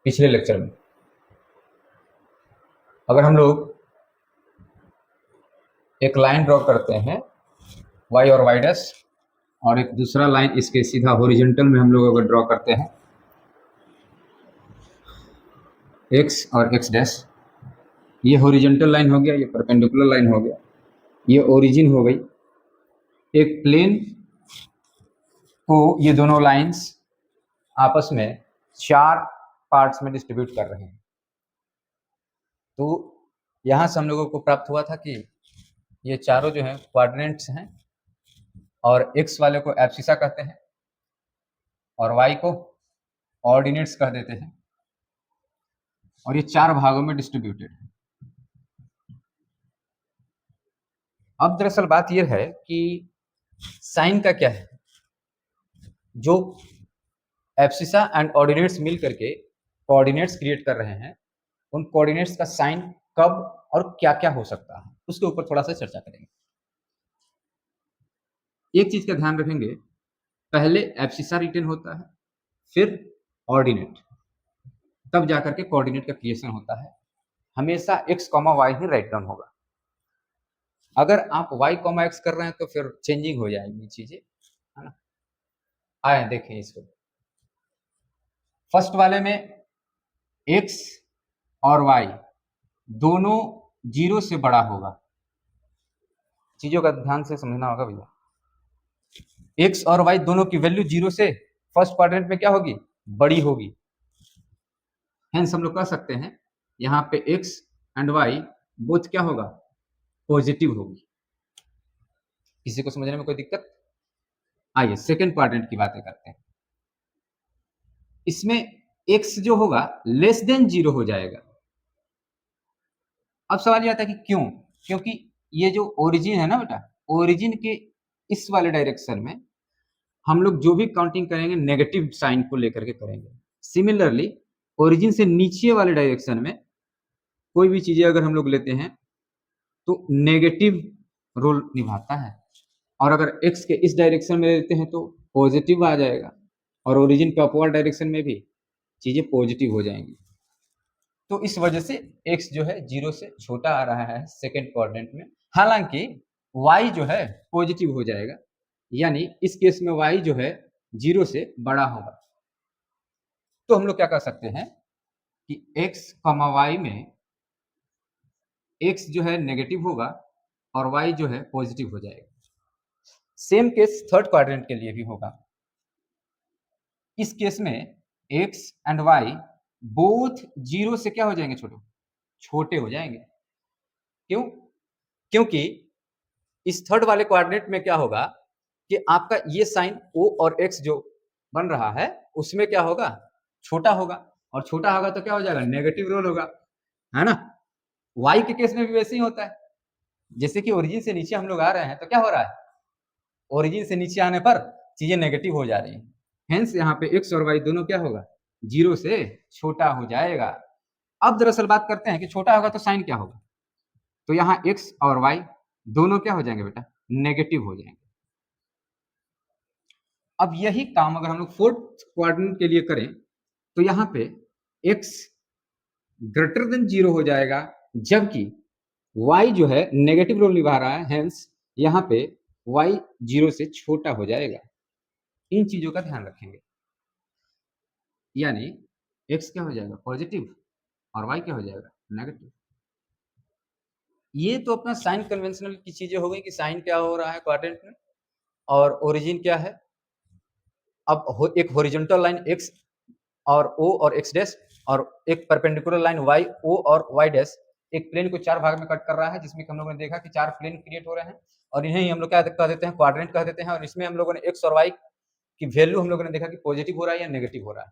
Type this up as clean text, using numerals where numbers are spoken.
पिछले लेक्चर में। अगर हम लोग एक लाइन ड्रॉ करते हैं y और y डैश, और एक दूसरा लाइन इसके सीधा हॉरिजॉन्टल में हम लोग अगर ड्रॉ करते हैं x और x डैश, ये हॉरिजॉन्टल लाइन हो गया, ये परपेंडिकुलर लाइन हो गया, ये ओरिजिन हो गई। एक प्लेन को ये दोनों लाइंस आपस में 4 पार्ट्स में डिस्ट्रीब्यूट कर रहे हैं। तो यहाँ से हम लोगों को प्राप्त हुआ था कि ये चारों जो हैं क्वाड्रेंट्स हैं, और x वाले को एब्सिसा कहते हैं और y को ऑर्डिनेट्स कह देते हैं, और ये 4 भागों में डिस्ट्रीब्यूटेड है। अब दरअसल बात यह है कि साइन का क्या है। जो एब्सिसा एंड ऑर्डिनेट्स मिल करके कोऑर्डिनेट्स क्रिएट कर रहे हैं, उन कोऑर्डिनेट्स का साइन कब और क्या क्या हो सकता है, उसके ऊपर थोड़ा सा चर्चा करेंगे। एक चीज का ध्यान रखेंगे, पहले एब्सिसा रिटन होता है, फिर ऑर्डिनेट, तब जाकर के कोऑर्डिनेट का क्रिएशन होता है। हमेशा x, y ही राइट डाउन होगा। अगर आप y, x कर रहे हैं तो फिर चेंजिंग हो जाएगी चीजें, है ना। आए देखें इसको, फर्स्ट वाले में x और y दोनों 0 से बड़ा होगा। चीजों का ध्यान से समझना होगा भैया। x और y दोनों की वैल्यू 0 से फर्स्ट क्वाड्रेंट में क्या होगी, बड़ी होगी। हेंस हम लोग कह सकते हैं यहाँ पे x एंड y बोथ क्या होगा, पॉजिटिव होगी। किसी को समझने में कोई दिक्कत? आइए सेकेंड क्वाड्रेंट की बातें करते हैं। इसमें x जो होगा लेस देन 0 हो जाएगा। अब सवाल ये आता है कि क्यों? क्योंकि ये जो ओरिजिन है ना बेटा, ओरिजिन के इस वाले डायरेक्शन में हम लोग जो भी काउंटिंग करेंगे नेगेटिव साइन को लेकर के करेंगे। सिमिलरली ओरिजिन से नीचे वाले डायरेक्शन में कोई भी चीजें अगर हम लोग लेते हैं तो नेगेटिव रोल निभाता है, और अगर x के इस डायरेक्शन में लेते हैं तो पॉजिटिव आ जाएगा, और ओरिजिन के अपवर्ड डायरेक्शन में भी चीजें पॉजिटिव हो जाएंगी। तो इस वजह से x जो है 0 से छोटा आ रहा है सेकेंड क्वाड्रेंट में। हालांकि y जो है पॉजिटिव हो जाएगा, यानी इस केस में y जो है 0 से बड़ा होगा। तो हम लोग क्या कर सकते हैं कि x, y में x जो है नेगेटिव होगा और y जो है पॉजिटिव हो जाएगा। सेम केस थर्ड क्वाड्रेंट के लिए भी होगा। इस केस में x एंड y बोथ 0 से क्या हो जाएंगे, छोटे हो जाएंगे। क्यों? क्योंकि इस थर्ड वाले क्वाड्रेंट में क्या होगा कि आपका ये साइन o और x जो बन रहा है उसमें क्या होगा, छोटा होगा, और छोटा होगा तो क्या हो जाएगा, नेगेटिव रोल होगा, है ना। y के केस में भी वैसे ही होता है। जैसे कि ओरिजिन से नीचे हम लोग आ रहे हैं तो क्या हो रहा है, ओरिजिन से नीचे आने पर चीजें नेगेटिव हो जा रही हैं। हेंस यहाँ पे x और y दोनों क्या होगा, 0 से छोटा हो जाएगा। अब दरअसल बात करते हैं कि छोटा होगा तो साइन क्या होगा, तो यहाँ x और y दोनों क्या हो जाएंगे बेटा, नेगेटिव हो जाएंगे। अब यही काम अगर हम लोग फोर्थ क्वाड्रेंट के लिए करें तो यहाँ पे x ग्रेटर देन 0 हो जाएगा, जबकि y जो है नेगेटिव रोल निभा रहा है। हेंस यहाँ पे y 0 से छोटा हो जाएगा। इन चीजों का ध्यान रखेंगे, यानी x क्या हो जाएगा, पॉजिटिव, और y क्या हो जाएगा, नेगेटिव। ये तो अपना साइन कन्वेंशनल की चीजें हो गई कि साइन क्या हो रहा है क्वाड्रेंट में और ओरिजिन क्या है। अब एक हॉरिजॉन्टल लाइन x और o और x डैश, और एक परपेंडिकुलर लाइन y, o और y डैश एक प्लेन को 4 भाग में कट कर रहा है, जिसमें हम लोगों ने देखा कि 4 प्लेन क्रिएट हो रहे हैं, और इन्हें ही हम लोग क्या कह देते हैं, क्वाड्रेंट कह देते हैं। और इसमें हम लोगों ने x और y की वैल्यू हम लोगों ने देखा कि पॉजिटिव हो रहा है या नेगेटिव हो रहा है।